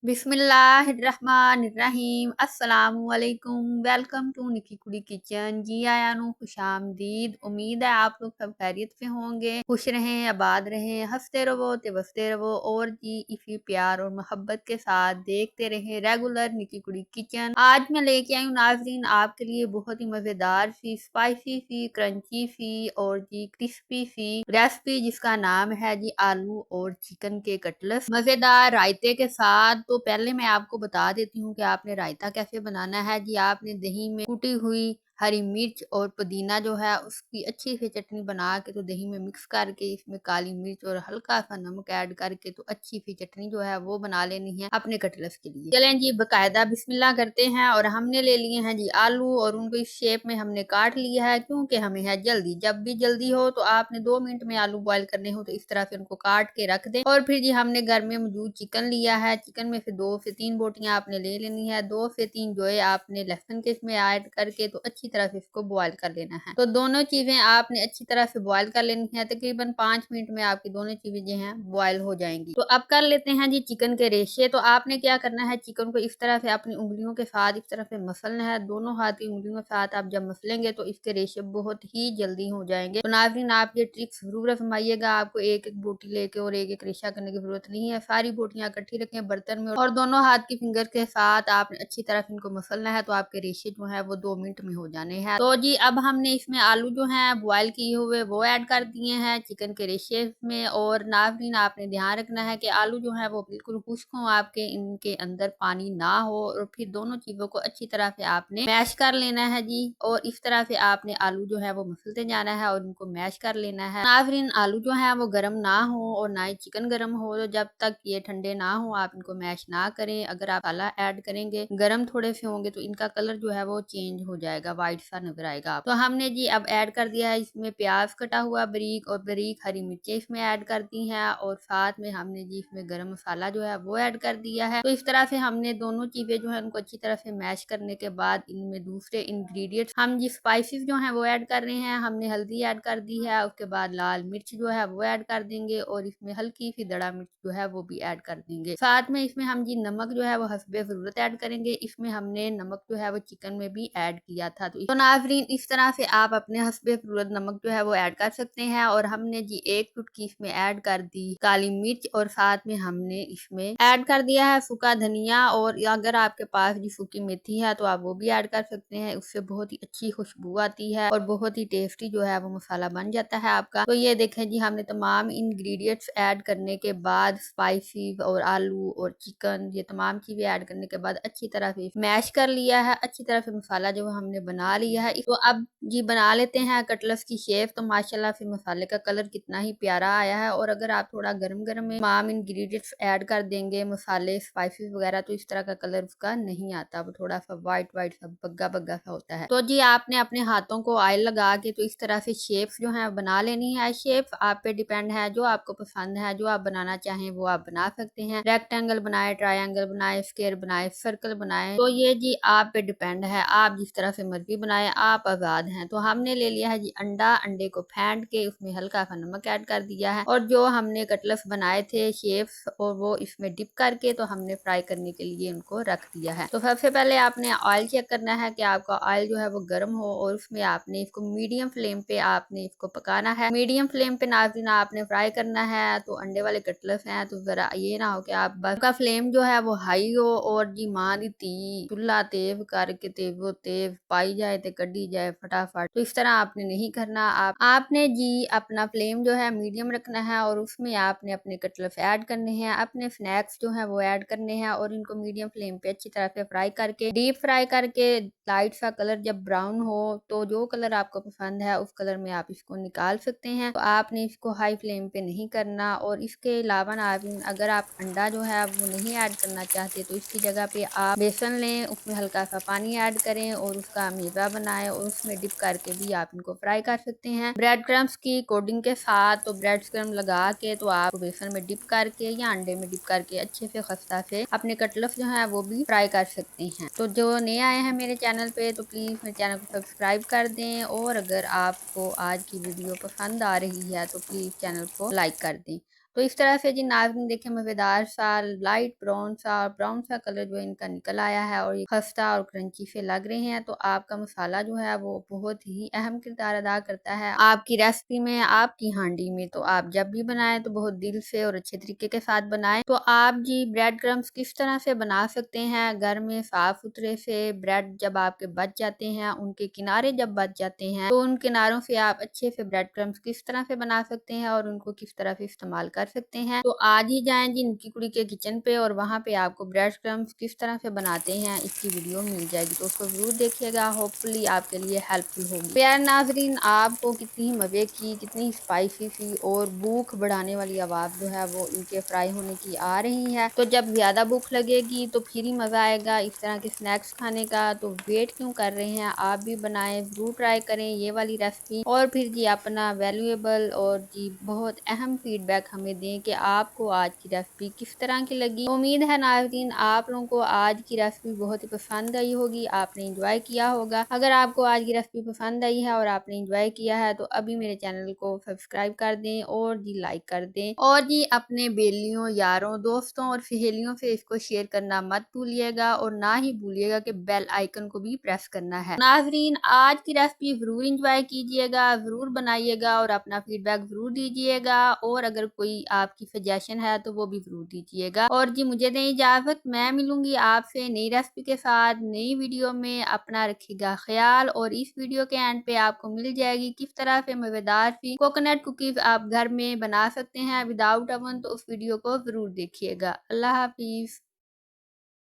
बिस्मिल्लाहिर्रहमानिर्रहीम अस्सलामुअलैकुम। Welcome to निकी कुड़ी किचन। जी आया नु खुशामदीद। उम्मीद है आप लोग सब खैरियत से होंगे, खुश रहें, आबाद रहें, हंसते रहो ते बसते रहो और जी इसी प्यार और मोहब्बत के साथ देखते रहें रेगुलर निकी कुड़ी किचन। आज मैं लेके आई हूँ नाज़रीन आपके लिए बहुत ही मजेदार सी, स्पाइसी सी, क्रंची सी और जी क्रिस्पी सी रेसिपी जिसका नाम है जी आलू और चिकन के कटलेट्स मजेदार रायते के साथ। तो पहले मैं आपको बता देती हूँ कि आपने रायता कैसे बनाना है। जी आपने दही में कुटी हुई हरी मिर्च और पुदीना जो है उसकी अच्छी से चटनी बना के तो दही में मिक्स करके इसमें काली मिर्च और हल्का सा नमक ऐड करके तो अच्छी सी चटनी जो है वो बना लेनी है अपने कटलेट्स के लिए। चलें जी बकायदा बिस्मिल्लाह करते हैं। और हमने ले लिए हैं जी आलू और उनको इस शेप में हमने काट लिया है क्योंकि हमें है जल्दी। जब भी जल्दी हो तो आपने 2 मिनट में आलू बॉयल करने हो तो इस तरह से उनको काट के रख दें। और फिर जी हमने घर में मौजूद चिकन लिया है, चिकन में से 2 से 3 बोटियां आपने ले लेनी है। 2 से 3 जो है आपने लहसुन के इसमें ऐड करके तो अच्छी तरह से इसको बॉयल कर लेना है। तो दोनों चीजें आपने अच्छी तरह से बॉयल कर लेनी है। तकरीबन 5 मिनट में आपकी दोनों चीजें जो हैं बॉयल हो जाएंगी। तो अब कर लेते हैं जी चिकन के रेशे। तो आपने क्या करना है, चिकन को इस तरह से अपनी उंगलियों के साथ इस तरह से मसलना है। दोनों हाथ की उंगलियों के साथ आप जब मसलेंगे तो इसके रेशे बहुत ही जल्दी हो जाएंगे। तो नाज़रीन आप ये ट्रिक्स जरूर आजमाइएगा। आपको एक एक बोटी लेके और एक एक रेशा करने की जरूरत नहीं है। सारी बोटियां इकट्ठी रखें बर्तन में और दोनों हाथ की फिंगर के साथ आपने अच्छी तरह से इनको मसलना है। तो आपके रेशे जो है वो 2 मिनट में हो जाने हैं। तो जी अब हमने इसमें आलू जो है बॉयल किए हुए वो ऐड कर दिए हैं चिकन के रेशे में। और नाज़रीन आपने ध्यान रखना है कि आलू जो है वो बिल्कुल खुश्क हो, आपके इनके अंदर पानी ना हो। और फिर दोनों चीजों को अच्छी तरह से आपने मैश कर लेना है जी। और इस तरह से आपने आलू जो है वो मसलते जाना है और इनको मैश कर लेना है। नाज़रीन आलू जो है वो गर्म ना हो और ना ही चिकन गर्म हो। तो जब तक ये ठंडे ना हो आप इनको मैश ना करें। अगर आप मसाला ऐड करेंगे गर्म थोड़े से होंगे तो इनका कलर जो है वो चेंज हो जाएगा, व्हाइट सा नजर आएगा। तो हमने जी अब ऐड कर दिया है इसमें प्याज कटा हुआ बारीक और बारीक हरी मिर्चें इसमें ऐड कर दी हैं। और साथ में हमने जी इसमें गरम मसाला जो है वो ऐड कर दिया है। तो इस तरह से हमने दोनों चीजें जो है उनको अच्छी तरह से मैश करने के बाद इनमें दूसरे इंग्रेडिएंट्स हम जी स्पाइसेस जो है वो ऐड कर रहे हैं। हमने हल्दी ऐड कर दी है, उसके बाद लाल मिर्च जो है वो ऐड कर देंगे और इसमें हल्की सी दड़ा मिर्च जो है वो भी ऐड कर देंगे। साथ में इसमें हम जी नमक जो है वो हस्बे जरूरत ऐड करेंगे। इसमें हमने नमक जो है वो चिकन में भी ऐड किया था। तो नाजरीन इस तरह से आप अपने हस्बे जरूरत नमक जो है वो ऐड कर सकते हैं। और हमने जी 1 चुटकी इसमें ऐड कर दी काली मिर्च और साथ में हमने इसमें ऐड कर दिया है सूखा धनिया। और अगर आपके पास जी सूखी मेथी है तो आप वो भी ऐड कर सकते हैं, उससे बहुत ही अच्छी खुशबू आती है और बहुत ही टेस्टी जो है वो मसाला बन जाता है आपका। तो ये देखें जी हमने तमाम इंग्रेडिएंट्स ऐड करने के बाद स्पाइसी और आलू और चिकन ये तमाम चीजें ऐड करने के बाद अच्छी तरह से मैश कर लिया है। अच्छी तरह से मसाला जो हमने बना लिया है। तो अब जी बना लेते हैं कटलेट्स की शेप। तो माशाल्लाह से मसाले का कलर कितना ही प्यारा आया है। और अगर आप थोड़ा गरम गरम में तमाम इंग्रेडिएंट्स ऐड कर देंगे मसाले स्पाइसेस वगैरह तो इस तरह का कलर उसका नहीं आता, वो थोड़ा सा व्हाइट व्हाइट सा बग्गा बग्गा सा होता है। तो जी आपने अपने हाथों को ऑयल लगा के तो इस तरह से शेप्स जो है बना लेनी है। शेप्स आप पे डिपेंड है, जो आपको पसंद है जो आप बनाना चाहें वो आप बना सकते हैं। रेक्टेंगल बनाए, ट्रायंगल बनाए, स्क्वायर बनाए, सर्कल बनाए, तो ये जी आप पे डिपेंड है, आप जिस तरह से मर्जी बनाए, आप आजाद हैं। तो हमने ले लिया है जी अंडा। अंडे को फेंट के उसमें हल्का सा नमक ऐड कर दिया है और जो हमने कटलेट्स बनाए थे शेप्स और वो इसमें डिप करके तो हमने फ्राई करने के लिए उनको रख दिया है। तो सबसे पहले आपने ऑयल चेक करना है कि आपका ऑयल जो है वो गर्म हो और उसमें आपने इसको मीडियम फ्लेम पे आपने इसको पकाना है। मीडियम फ्लेम पे नाज़रीन आपने फ्राई करना है। तो अंडे वाले कटलेट्स हैं तो जरा ये ना हो कि आप बस का फ्लेम जो है वो हाई हो और जी मां दी धी चूल्हा तेज करके तेजो तेज पाई जाए ते कड़ी जाए फटाफट। तो इस तरह आपने नहीं करना। आपने जी अपना फ्लेम जो है मीडियम रखना है और उसमें आपने अपने कटलेट्स ऐड करने हैं, अपने स्नैक्स जो है वो ऐड करने हैं और इनको मीडियम फ्लेम पे अच्छी तरह से फ्राई करके डीप फ्राई करके लाइट सा कलर जब ब्राउन हो तो जो कलर आपको पसंद है उस कलर में आप इसको निकाल सकते हैं। तो आपने इसको हाई फ्लेम पे नहीं करना। और इसके अलावा नाज़रीन अगर आप अंडा जो है वो नहीं ऐड करना चाहते तो इसकी जगह पे आप बेसन लें, उसमें हल्का सा पानी ऐड करें और उसका मीज़ा बनाएं और उसमें डिप करके भी आप इनको फ्राई कर सकते हैं ब्रेड क्रम्स की कोटिंग के साथ। तो ब्रेड क्रम्स लगा के तो आप बेसन में डिप करके या अंडे में डिप करके अच्छे से खस्ता से अपने कटलेट्स जो है वो भी फ्राई कर सकते हैं। तो जो नए आए हैं मेरे चैनल पे तो प्लीज़ मेरे चैनल को सब्सक्राइब कर दें और अगर आपको आज की वीडियो पसंद आ रही है तो प्लीज़ चैनल को लाइक कर दें। तो इस तरह से जी नाज़रीन देखें मज़ेदार सा लाइट ब्राउन सा कलर जो है इनका निकल आया है और ये खस्ता और क्रंची से लग रहे हैं। तो आपका मसाला जो है वो बहुत ही अहम किरदार अदा करता है आपकी रेसिपी में, आपकी हांडी में। तो आप जब भी बनाएं तो बहुत दिल से और अच्छे तरीके के साथ बनाएं। तो आप जी ब्रेड क्रम्स किस तरह से बना सकते हैं घर में साफ सुथरे से। ब्रेड जब आपके बच जाते हैं, उनके किनारे जब बच जाते हैं, तो उन किनारों से आप अच्छे से ब्रेड क्रम्स किस तरह से बना सकते हैं और उनको किस तरह से इस्तेमाल कर सकते हैं। तो आज ही जाएं जी निक्की कुड़ी के किचन पे और वहाँ पे आपको ब्रेड क्रम्स किस तरह से बनाते हैं इसकी वीडियो मिल जाएगी। तो उसको जरूर देखिएगा, होपफुली आपके लिए हेल्पफुल होगी। प्यार नाजरीन, आपको कितनी मज़े की, कितनी स्पाइसी सी और भूख बढ़ाने वाली आवाज़ जो है वो इनके फ्राई होने की आ रही है। तो जब ज़्यादा भूख लगेगी तो फिर ही मज़ा आएगा इस तरह के स्नैक्स खाने का। तो वेट क्यों कर रहे हैं, आप भी बनाएं, ज़रूर ट्राई करें ये वाली रेसिपी और फिर जी अपना वैल्यूएबल और जी बहुत अहम फीडबैक हमें दें कि आपको आज की रेसिपी किस तरह की लगी। उम्मीद है नाज़रीन आप लोगों को आज की रेसिपी बहुत ही पसंद आई होगी, आपने इंजॉय किया होगा। अगर आपको आज की रेसिपी पसंद आई है और आपने इंजॉय किया है तो अभी मेरे चैनल को सब्सक्राइब कर दें और जी लाइक कर दें और जी अपने बेलियों, यारों, दोस्तों और सहेलियों से इसको शेयर करना मत भूलिएगा और ना ही भूलिएगा कि बेल आइकन को भी प्रेस करना है। नाजरीन आज की रेसिपी जरूर इंजॉय कीजिएगा, जरूर बनाइएगा और अपना फीडबैक जरूर दीजिएगा और अगर कोई आपकी सजेशन है तो वो भी जरूर दीजिएगा। और जी मुझे दें इजाजत, मैं मिलूंगी आपसे नई रेसिपी के साथ नई वीडियो में। अपना रखिएगा ख्याल और इस वीडियो के एंड पे आपको मिल जाएगी किस तरह से मजेदार सी कोकोनट कुकीज आप घर में बना सकते हैं विदाउट अवन। तो उस वीडियो को जरूर देखिएगा। अल्लाह हाफिज।